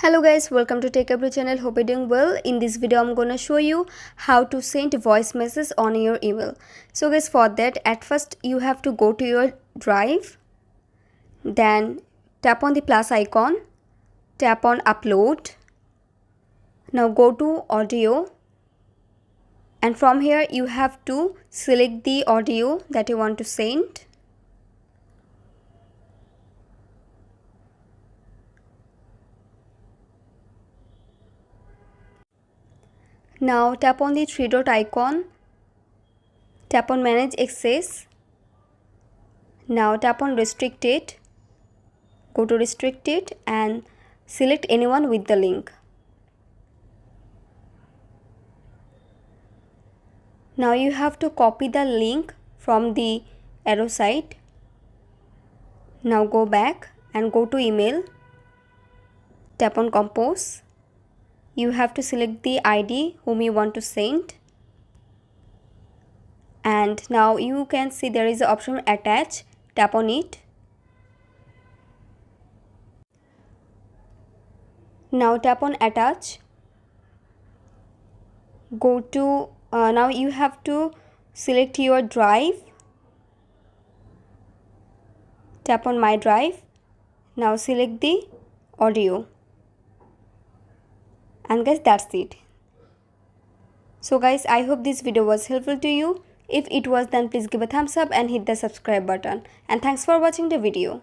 Hello guys, welcome to Techavro channel. Hope you're doing well. In this video I'm gonna show you how to send voice message on your email. So guys, for that at first you have to go to your drive, then tap on the plus icon, tap on upload. Now go to audio, and from here you have to select the audio that you want to send. Now tap on the three dot icon, tap on manage access. Now tap on restricted, go to restricted and select anyone with the link. Now you have to copy the link from the arrow side. Now go back and go to email, tap on compose. You have to select the ID whom you want to send, and now you can see there is the option attach. Tap on it. Now tap on attach. Go to now you have to select your drive. Tap on my drive. Now select the audio, and guys, that's it. So guys, I hope this video was helpful to you. If it was, then please give a thumbs up and hit the subscribe button, and thanks for watching the video.